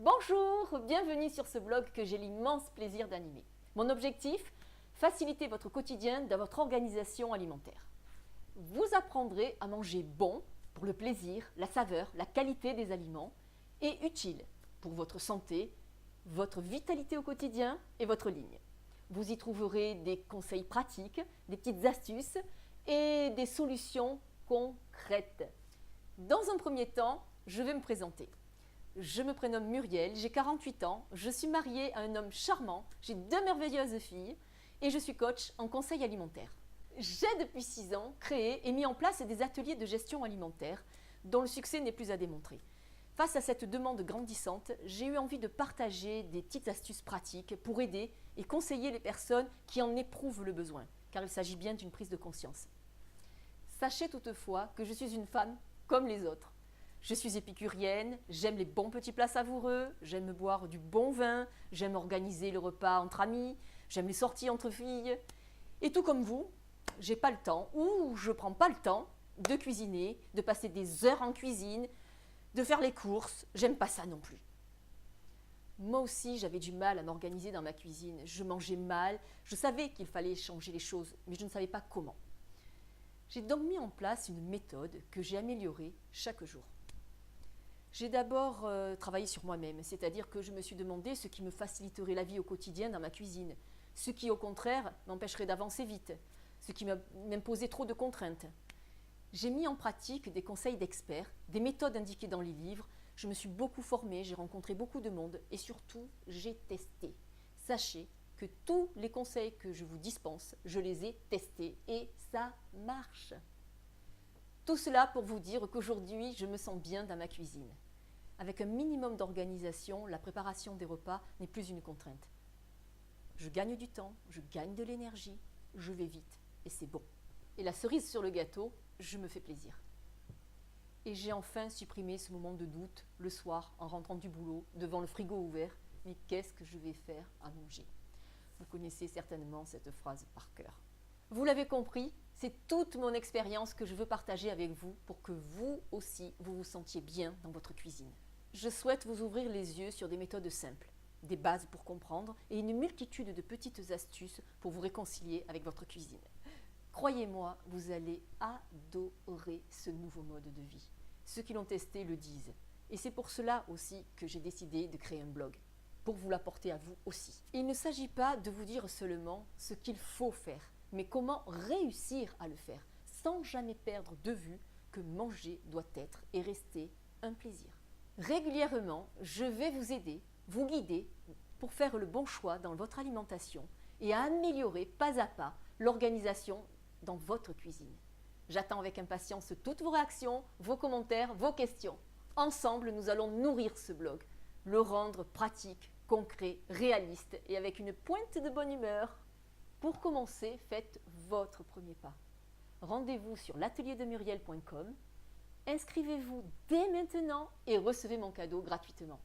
Bonjour, bienvenue sur ce blog que j'ai l'immense plaisir d'animer. Mon objectif, faciliter votre quotidien dans votre organisation alimentaire. Vous apprendrez à manger bon pour le plaisir, la saveur, la qualité des aliments et utile pour votre santé, votre vitalité au quotidien et votre ligne. Vous y trouverez des conseils pratiques, des petites astuces et des solutions concrètes. Dans un premier temps, je vais me présenter. Je me prénomme Muriel, j'ai 48 ans, je suis mariée à un homme charmant, j'ai 2 merveilleuses filles et je suis coach en conseil alimentaire. J'ai depuis 6 ans créé et mis en place des ateliers de gestion alimentaire dont le succès n'est plus à démontrer. Face à cette demande grandissante, j'ai eu envie de partager des petites astuces pratiques pour aider et conseiller les personnes qui en éprouvent le besoin, car il s'agit bien d'une prise de conscience. Sachez toutefois que je suis une femme comme les autres. Je suis épicurienne, j'aime les bons petits plats savoureux, j'aime boire du bon vin, j'aime organiser le repas entre amis, j'aime les sorties entre filles. Et tout comme vous, j'ai pas le temps, ou je prends pas le temps de cuisiner, de passer des heures en cuisine, de faire les courses, j'aime pas ça non plus. Moi aussi, j'avais du mal à m'organiser dans ma cuisine. Je mangeais mal, je savais qu'il fallait changer les choses, mais je ne savais pas comment. J'ai donc mis en place une méthode que j'ai améliorée chaque jour. J'ai d'abord travaillé sur moi-même, c'est-à-dire que je me suis demandé ce qui me faciliterait la vie au quotidien dans ma cuisine, ce qui au contraire m'empêcherait d'avancer vite, ce qui m'imposait trop de contraintes. J'ai mis en pratique des conseils d'experts, des méthodes indiquées dans les livres, je me suis beaucoup formée, j'ai rencontré beaucoup de monde et surtout j'ai testé. Sachez que tous les conseils que je vous dispense, je les ai testés et ça marche. Tout cela pour vous dire qu'aujourd'hui, je me sens bien dans ma cuisine. Avec un minimum d'organisation, la préparation des repas n'est plus une contrainte. Je gagne du temps, je gagne de l'énergie, je vais vite et c'est bon. Et la cerise sur le gâteau, je me fais plaisir. Et j'ai enfin supprimé ce moment de doute le soir en rentrant du boulot, devant le frigo ouvert. Mais qu'est-ce que je vais faire à manger? Vous connaissez certainement cette phrase par cœur. Vous l'avez compris, c'est toute mon expérience que je veux partager avec vous pour que vous aussi, vous vous sentiez bien dans votre cuisine. Je souhaite vous ouvrir les yeux sur des méthodes simples, des bases pour comprendre et une multitude de petites astuces pour vous réconcilier avec votre cuisine. Croyez-moi, vous allez adorer ce nouveau mode de vie. Ceux qui l'ont testé le disent. Et c'est pour cela aussi que j'ai décidé de créer un blog, pour vous l'apporter à vous aussi. Il ne s'agit pas de vous dire seulement ce qu'il faut faire, mais comment réussir à le faire, sans jamais perdre de vue que manger doit être et rester un plaisir. Régulièrement, je vais vous aider, vous guider pour faire le bon choix dans votre alimentation et à améliorer pas à pas l'organisation dans votre cuisine. J'attends avec impatience toutes vos réactions, vos commentaires, vos questions. Ensemble, nous allons nourrir ce blog, le rendre pratique, concret, réaliste et avec une pointe de bonne humeur. Pour commencer, faites votre premier pas. Rendez-vous sur l'atelierdemuriel.com, inscrivez-vous dès maintenant et recevez mon cadeau gratuitement.